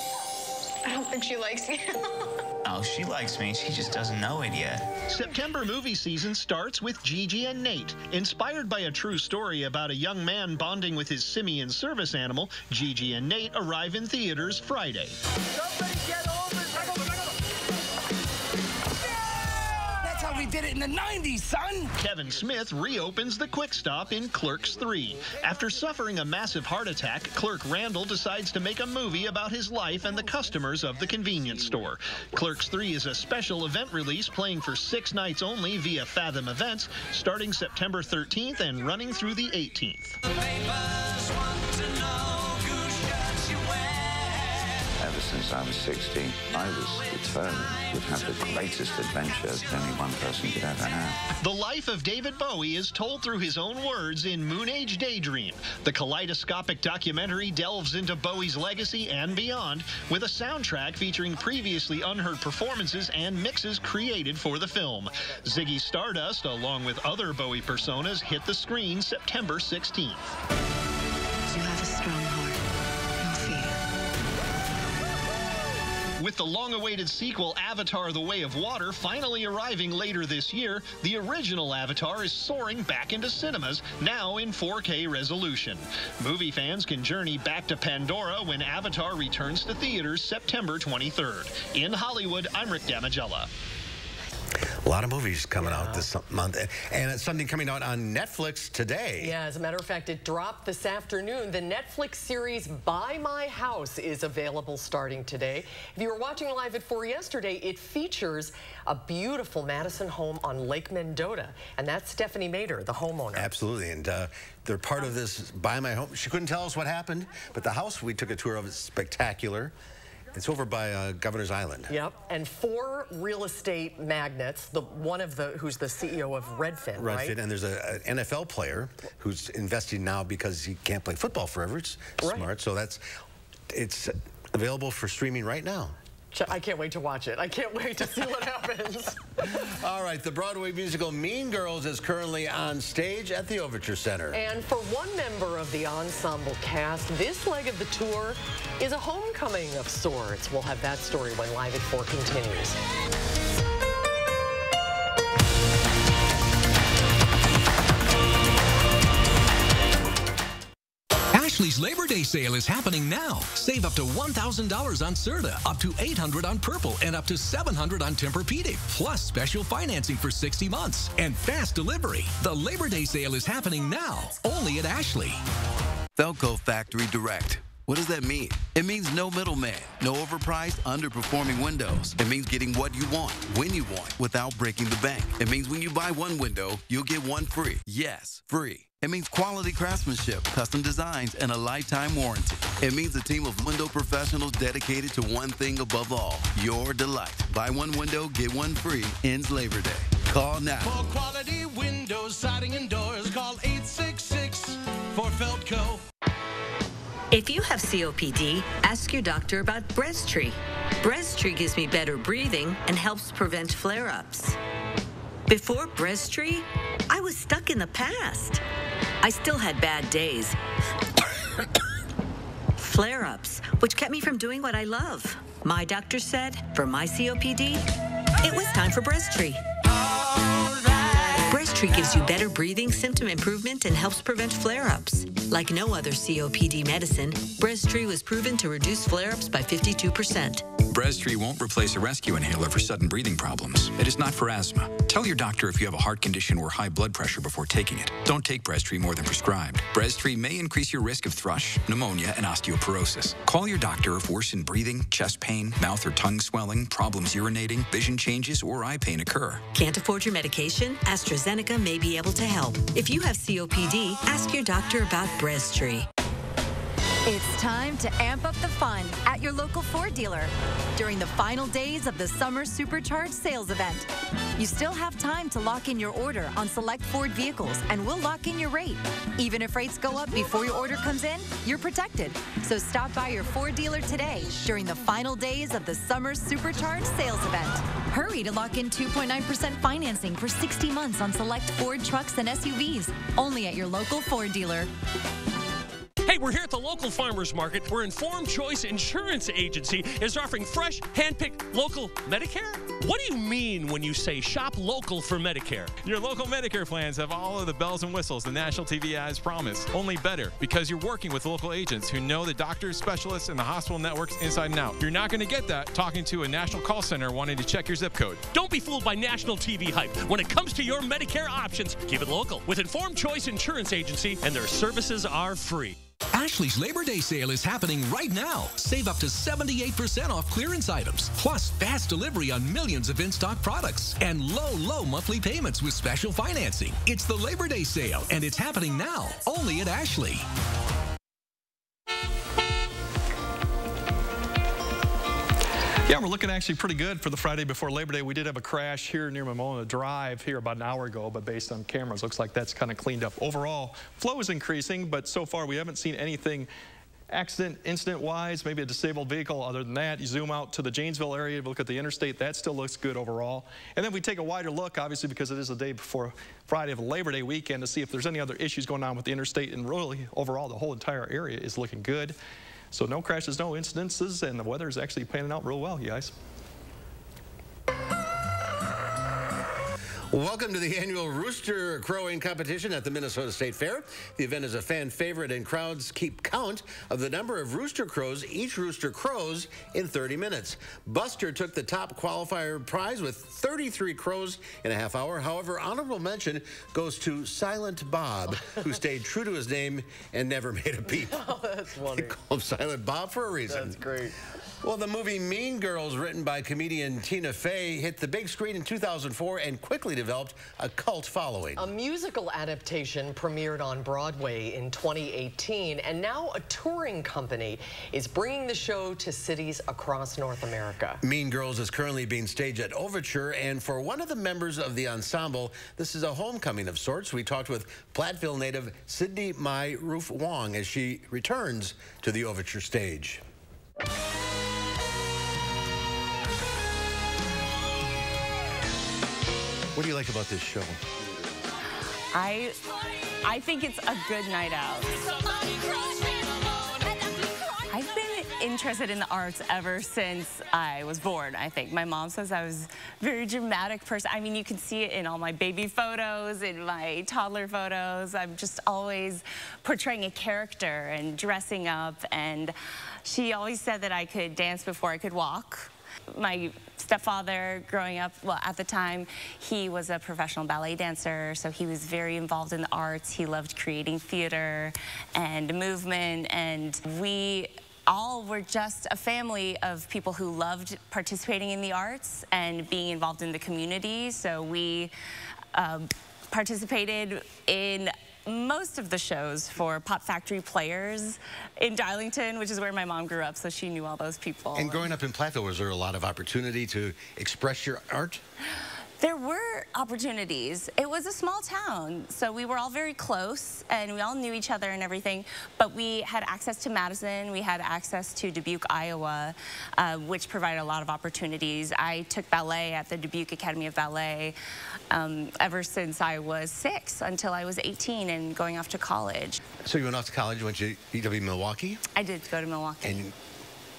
I don't think she likes me. Oh, she likes me. She just doesn't know it yet. September movie season starts with Gigi and Nate. Inspired by a true story about a young man bonding with his simian service animal, Gigi and Nate arrive in theaters Friday. Somebody get over. That's how we did it in the 90s, son. Kevin Smith reopens the Quick Stop in Clerks 3. After suffering a massive heart attack, Clerk Randall decides to make a movie about his life and the customers of the convenience store. Clerks 3 is a special event release playing for 6 nights only via Fathom Events, starting September 13th and running through the 18th. Madison, since I was 16. I was determined to have the greatest adventure any one person could ever have. The life of David Bowie is told through his own words in Moon Age Daydream. The kaleidoscopic documentary delves into Bowie's legacy and beyond, with a soundtrack featuring previously unheard performances and mixes created for the film. Ziggy Stardust, along with other Bowie personas, hit the screen September 16th. You have a strong heart. No fear. With the long-awaited sequel Avatar: The Way of Water finally arriving later this year, the original Avatar is soaring back into cinemas, now in 4K resolution. Movie fans can journey back to Pandora when Avatar returns to theaters September 23rd. In Hollywood, I'm Rick Damigella. A lot of movies coming out this month, and it's something coming out on Netflix today. Yeah, as a matter of fact, it dropped this afternoon. The Netflix series Buy My House is available starting today. If you were watching live at 4 yesterday, it features a beautiful Madison home on Lake Mendota, and that's Stephanie Mader, the homeowner. Absolutely, and they're part of this Buy My Home. She couldn't tell us what happened, but the house we took a tour of is spectacular. It's over by Governor's Island. Yep, and 4 real estate magnates. Who's the CEO of Redfin, right? Redfin, and there's an NFL player who's investing now because he can't play football forever. It's smart, so it's available for streaming right now. I can't wait to watch it. I can't wait to see what happens. All right, the Broadway musical Mean Girls is currently on stage at the Overture Center. And for one member of the ensemble cast, this leg of the tour is a homecoming of sorts. We'll have that story when Live at 4 continues. Ashley's Labor Day sale is happening now. Save up to $1,000 on Serta, up to $800 on Purple, and up to $700 on Tempur-Pedic, plus special financing for 60 months and fast delivery. The Labor Day sale is happening now, only at Ashley. Velco Factory Direct. What does that mean? It means no middleman, no overpriced, underperforming windows. It means getting what you want, when you want, without breaking the bank. It means when you buy one window, you'll get one free. Yes, free. It means quality craftsmanship, custom designs, and a lifetime warranty. It means a team of window professionals dedicated to one thing above all, your delight. Buy one window, get one free, ends Labor Day. Call now. For quality windows, siding, and doors, call 866 for Velco. If you have COPD, ask your doctor about Breasttree. Breasttree gives me better breathing and helps prevent flare-ups. Before Breasttree, I was stuck in the past. I still had bad days. Flare-ups, which kept me from doing what I love. My doctor said, for my COPD, it was time for Breasttree. Breasttree gives you better breathing, symptom improvement, and helps prevent flare-ups. Like no other COPD medicine, Breasttree was proven to reduce flare-ups by 52%. Breasttree won't replace a rescue inhaler for sudden breathing problems. It is not for asthma. Tell your doctor if you have a heart condition or high blood pressure before taking it. Don't take Breasttree more than prescribed. Breasttree may increase your risk of thrush, pneumonia, and osteoporosis. Call your doctor if worsened breathing, chest pain, mouth or tongue swelling, problems urinating, vision changes, or eye pain occur. Can't afford your medication? AstraZeneca may be able to help. If you have COPD, ask your doctor about Breasttree. It's time to amp up the fun at your local Ford dealer during the final days of the Summer Supercharged sales event. You still have time to lock in your order on select Ford vehicles, and we'll lock in your rate. Even if rates go up before your order comes in, you're protected. So stop by your Ford dealer today during the final days of the Summer Supercharged sales event. Hurry to lock in 2.9% financing for 60 months on select Ford trucks and SUVs, only at your local Ford dealer. Hey, we're here at the local farmers market where Informed Choice Insurance Agency is offering fresh, hand-picked local Medicare. What do you mean when you say shop local for Medicare? Your local Medicare plans have all of the bells and whistles the national TV ads promise, only better because you're working with local agents who know the doctors, specialists, and the hospital networks inside and out. You're not going to get that talking to a national call center wanting to check your zip code. Don't be fooled by national TV hype. When it comes to your Medicare options, keep it local with Informed Choice Insurance Agency, and their services are free. Ashley's Labor Day sale is happening right now. Save up to 78% off clearance items, plus fast delivery on millions of in-stock products, and low monthly payments with special financing. It's the Labor Day sale, and it's happening now, only at Ashley. Yeah, we're looking actually pretty good for the Friday before Labor Day. We did have a crash here near Mamona Drive here about an hour ago, but based on cameras, looks like that's kind of cleaned up. Overall, flow is increasing, but so far we haven't seen anything incident-wise, maybe a disabled vehicle. Other than that, you zoom out to the Janesville area, look at the interstate, that still looks good overall. And then we take a wider look, obviously, because it is the day before Friday of the Labor Day weekend, to see if there's any other issues going on with the interstate. And really, overall, the whole entire area is looking good. So no crashes, no incidences, and the weather is actually panning out real well, you guys. Welcome to the annual rooster crowing competition at the Minnesota State Fair. The event is a fan favorite, and crowds keep count of the number of rooster crows each rooster crows in 30 minutes. Buster took the top qualifier prize with 33 crows in a half hour. However, honorable mention goes to Silent Bob, who stayed true to his name and never made a peep. Oh, that's funny. They call him Silent Bob for a reason. That's great. Well, the movie Mean Girls, written by comedian Tina Fey, hit the big screen in 2004 and quickly developed a cult following. A musical adaptation premiered on Broadway in 2018, and now a touring company is bringing the show to cities across North America. Mean Girls is currently being staged at Overture, and for one of the members of the ensemble, this is a homecoming of sorts. We talked with Platteville native Sydney Mai Roof Wong as she returns to the Overture stage. What do you like about this show? I think it's a good night out. I've been interested in the arts ever since I was born, I think. My mom says I was a very dramatic person. I mean, you can see it in all my baby photos, in my toddler photos. I'm just always portraying a character and dressing up. And she always said that I could dance before I could walk. My stepfather, growing up, well, at the time, he was a professional ballet dancer, so he was very involved in the arts. He loved creating theater and movement, and we all were just a family of people who loved participating in the arts and being involved in the community. So we participated in most of the shows for Pop Factory Players in Darlington, which is where my mom grew up, so she knew all those people. And growing up in Platteville, was there a lot of opportunity to express your art? There were opportunities. It was a small town, so we were all very close, and we all knew each other and everything, but we had access to Madison, we had access to Dubuque, Iowa, which provided a lot of opportunities. I took ballet at the Dubuque Academy of Ballet ever since I was 6 until I was 18 and going off to college. So you went off to college, you went to UW Milwaukee? I did go to Milwaukee. And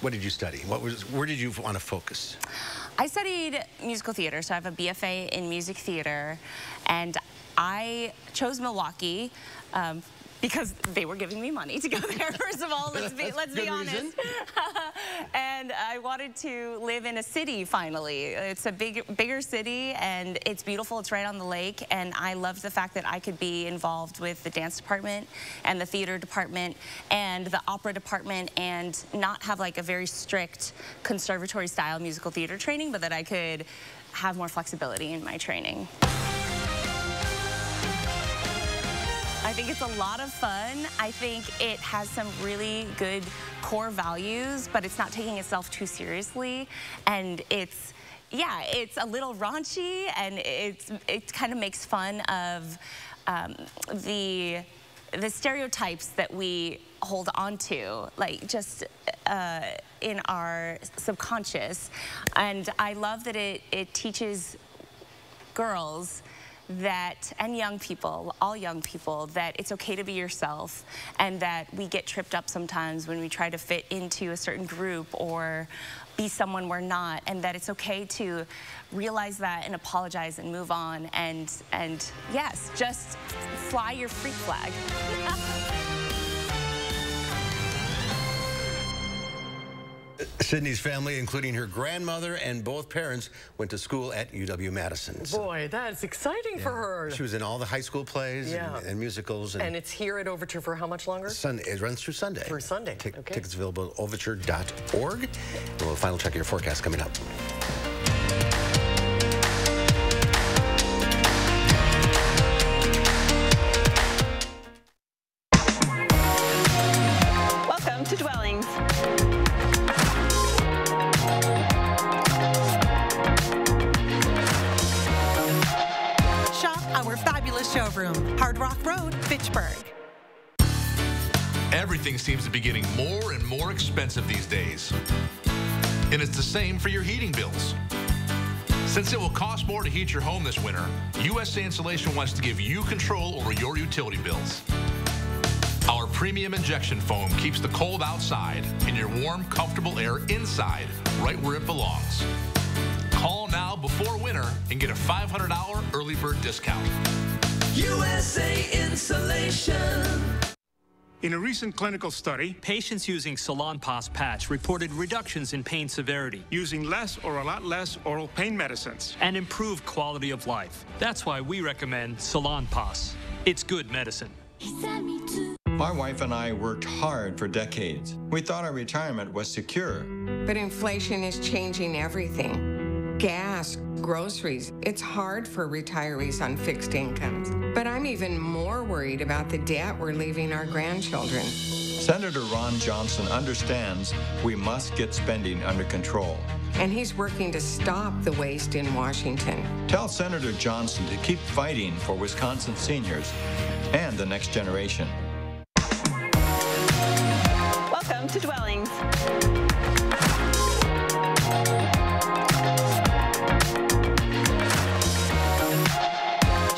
what did you study? Where did you want to focus? I studied musical theater, so I have a BFA in music theater, and I chose Milwaukee because they were giving me money to go there, first of all, let's be honest. And I wanted to live in a city, finally. It's a bigger city, and it's beautiful. It's right on the lake, and I loved the fact that I could be involved with the dance department and the theater department and the opera department, and not have like a very strict conservatory-style musical theater training, but that I could have more flexibility in my training. I think it's a lot of fun. I think it has some really good core values, but it's not taking itself too seriously. And it's a little raunchy, and it kind of makes fun of the stereotypes that we hold on to, like just in our subconscious. And I love that it teaches girls and young people, all young people, that it's okay to be yourself, and that we get tripped up sometimes when we try to fit into a certain group or be someone we're not, and that it's okay to realize that and apologize and move on, and yes, just fly your freak flag. Sydney's family, including her grandmother and both parents, went to school at UW-Madison. Boy, that's exciting for her. She was in all the high school plays and musicals. And it's here at Overture for how much longer? Sunday. It runs through Sunday. Through Sunday, okay. Tickets available at overture.org. We'll have a final check of your forecast coming up. Welcome to Dwellings. showroom, Hard Rock Road, Fitchburg. Everything seems to be getting more and more expensive these days. And it's the same for your heating bills. Since it will cost more to heat your home this winter, USA Insulation wants to give you control over your utility bills. Our premium injection foam keeps the cold outside and your warm, comfortable air inside, right where it belongs. Call now before winter and get a $500 early bird discount. USA Insulation. In a recent clinical study, patients using Salonpas patch reported reductions in pain severity, using less or a lot less oral pain medicines, and improved quality of life. That's why we recommend Salonpas. It's good medicine. My wife and I worked hard for decades. We thought our retirement was secure. But inflation is changing everything. Gas, groceries. It's hard for retirees on fixed incomes. But I'm even more worried about the debt we're leaving our grandchildren. Senator Ron Johnson understands we must get spending under control. And he's working to stop the waste in Washington. Tell Senator Johnson to keep fighting for Wisconsin seniors and the next generation. Welcome to Dwellings.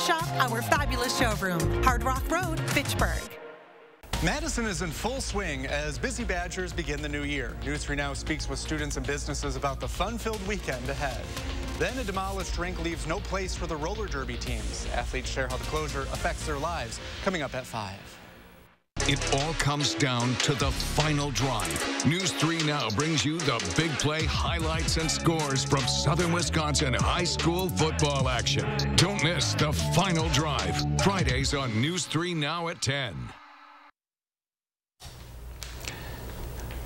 Shop our fabulous showroom, Hard Rock Road, Fitchburg. Madison is in full swing as Busy Badgers begin the new year. News 3 Now speaks with students and businesses about the fun-filled weekend ahead. Then a demolished rink leaves no place for the roller derby teams. Athletes share how the closure affects their lives. Coming up at 5. It all comes down to the final drive. News 3 Now brings you the big play highlights and scores from Southern Wisconsin high school football action. Don't miss the final drive. Fridays on News 3 Now at 10.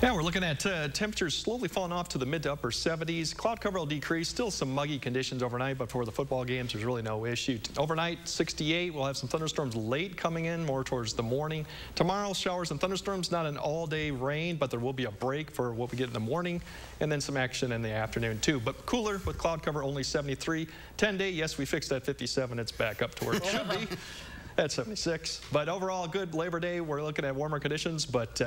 Yeah, we're looking at temperatures slowly falling off to the mid to upper 70s. Cloud cover will decrease. Still some muggy conditions overnight, but for the football games, there's really no issue. Overnight, 68. We'll have some thunderstorms late coming in, more towards the morning. Tomorrow, showers and thunderstorms, not an all-day rain, but there will be a break for what we get in the morning, and then some action in the afternoon, too. But cooler with cloud cover, only 73. 10-day, yes, we fixed that 57. It's back up to where it should be at 76. But overall, good Labor Day. We're looking at warmer conditions, but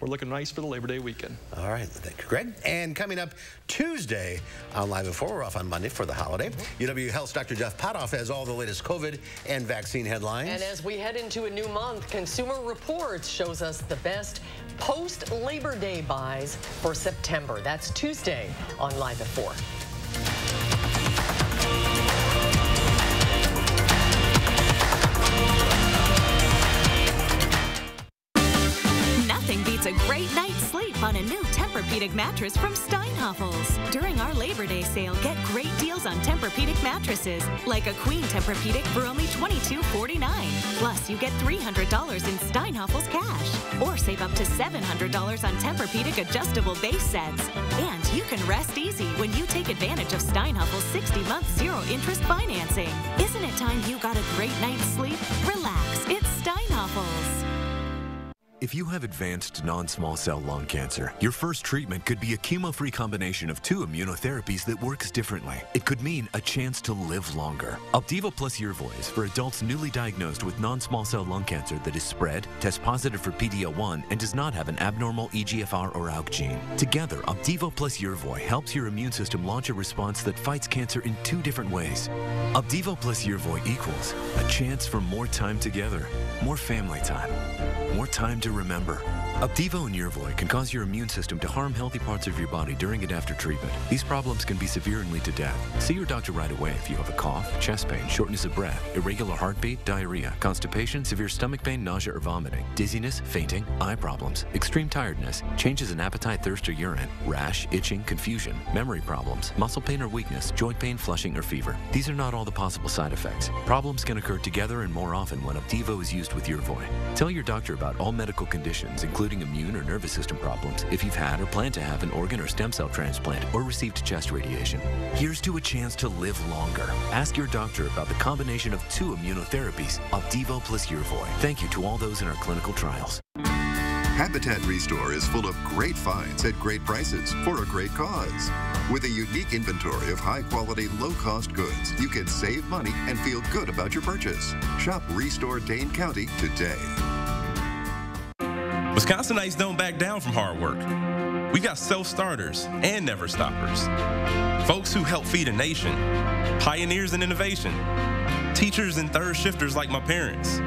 we're looking nice for the Labor Day weekend. All right. Thank you, Greg. And coming up Tuesday on Live at 4, we're off on Monday for the holiday. UW Health's Dr. Jeff Potoff has all the latest COVID and vaccine headlines. And as we head into a new month, Consumer Reports shows us the best post-Labor Day buys for September. That's Tuesday on Live at 4. Nothing beats a great night's sleep on a new Tempur-Pedic mattress from Steinhoffels. During our Labor Day sale, get great deals on Tempur-Pedic mattresses, like a queen Tempur-Pedic for only $22.49. Plus, you get $300 in Steinhoffels cash. Or save up to $700 on Tempur-Pedic adjustable base sets. And you can rest easy when you take advantage of Steinhoffels' 60-month zero-interest financing. Isn't it time you got a great night's sleep? Relax, it's Steinhoffels. If you have advanced non-small cell lung cancer, your first treatment could be a chemo-free combination of 2 immunotherapies that works differently. It could mean a chance to live longer. Opdivo plus Yervoy is for adults newly diagnosed with non-small cell lung cancer that is spread, tests positive for PD-L1, and does not have an abnormal EGFR or ALK gene. Together, Opdivo plus Yervoy helps your immune system launch a response that fights cancer in 2 different ways. Opdivo plus Yervoy equals a chance for more time together, more family time, more time to remember. Opdivo and Yervoy can cause your immune system to harm healthy parts of your body during and after treatment. These problems can be severe and lead to death. See your doctor right away if you have a cough, chest pain, shortness of breath, irregular heartbeat, diarrhea, constipation, severe stomach pain, nausea or vomiting, dizziness, fainting, eye problems, extreme tiredness, changes in appetite, thirst or urine, rash, itching, confusion, memory problems, muscle pain or weakness, joint pain, flushing or fever. These are not all the possible side effects. Problems can occur together and more often when Opdivo is used with Yervoy. Tell your doctor about all medical conditions, including immune or nervous system problems, if you've had or plan to have an organ or stem cell transplant or received chest radiation. Here's to a chance to live longer. Ask your doctor about the combination of 2 immunotherapies, Opdivo plus Yervoy. Thank you to all those in our clinical trials. Habitat Restore is full of great finds at great prices for a great cause. With a unique inventory of high-quality, low-cost goods, you can save money and feel good about your purchase. Shop Restore Dane County today. Wisconsinites don't back down from hard work. We got self-starters and never-stoppers. Folks who help feed a nation. Pioneers in innovation. Teachers and third shifters like my parents.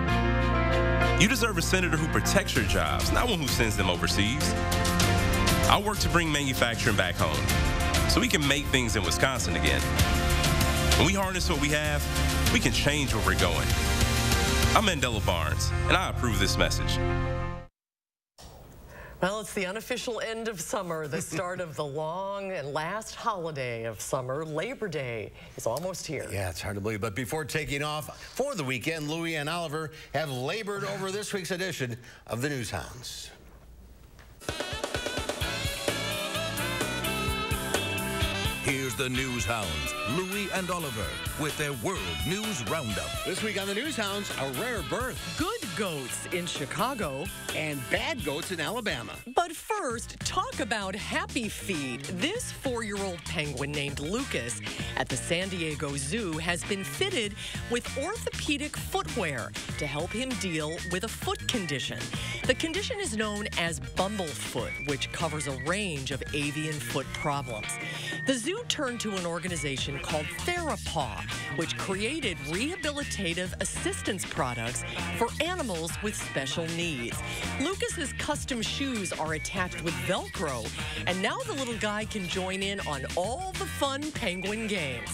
You deserve a senator who protects your jobs, not one who sends them overseas. I work to bring manufacturing back home so we can make things in Wisconsin again. When we harness what we have, we can change where we're going. I'm Mandela Barnes, and I approve this message. Well, it's the unofficial end of summer, the start of the long and last holiday of summer. Labor Day is almost here. Yeah, it's hard to believe. But before taking off for the weekend, Louie and Oliver have labored over this week's edition of the News Hounds. Here's the News Hounds, Louie and Oliver, with their World News Roundup. This week on the News Hounds, a rare birth. Good goats in Chicago. And bad goats in Alabama. But first, talk about Happy Feet. This 4-year-old penguin named Lucas at the San Diego Zoo has been fitted with orthopedic footwear to help him deal with a foot condition. The condition is known as bumblefoot, which covers a range of avian foot problems. The zoo turned to an organization called Therapaw, which created rehabilitative assistance products for animals with special needs. Lucas's custom shoes are attached with Velcro, and now the little guy can join in on all the fun penguin games.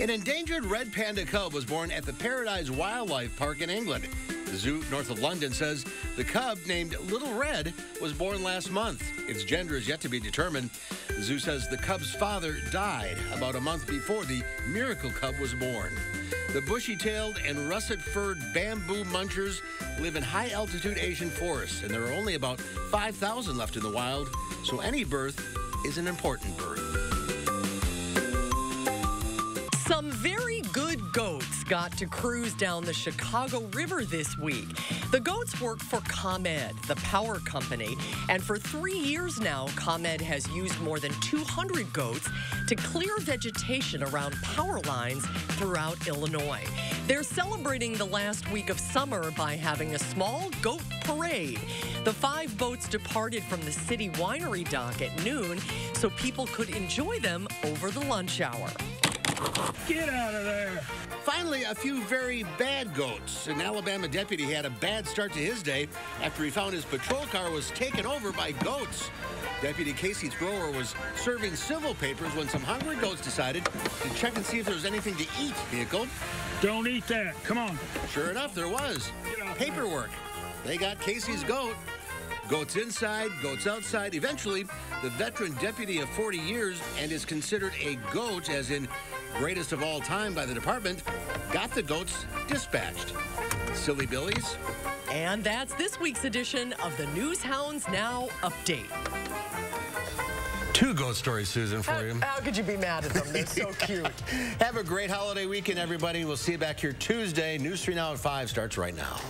An endangered red panda cub was born at the Paradise Wildlife Park in England. The zoo north of London says the cub, named Little Red, was born last month. Its gender is yet to be determined. The zoo says the cub's father died about a month before the miracle cub was born. The bushy-tailed and russet-furred bamboo munchers live in high-altitude Asian forests, and there are only about 5,000 left in the wild, so any birth is an important birth. Some very good goats got to cruise down the Chicago River this week. The goats work for ComEd, the power company, and for 3 years now, ComEd has used more than 200 goats to clear vegetation around power lines throughout Illinois. They're celebrating the last week of summer by having a small goat parade. The 5 boats departed from the city winery dock at noon so people could enjoy them over the lunch hour. Get out of there. Finally, a few very bad goats. An Alabama deputy had a bad start to his day after he found his patrol car was taken over by goats. Deputy Casey Thrower was serving civil papers when some hungry goats decided to check and see if there was anything to eat. Vehicle. Don't eat that. Come on. Sure enough, there was. Paperwork. They got Casey's goat. Goats inside, goats outside. Eventually, the veteran deputy of 40 years and is considered a goat, as in greatest of all time by the department, got the goats dispatched. Silly Billies. And that's this week's edition of the News Hounds Now Update. 2 goat stories, Susan, for you. How could you be mad at them? They're so cute. Have a great holiday weekend, everybody. We'll see you back here Tuesday. News 3 Now at 5 starts right now.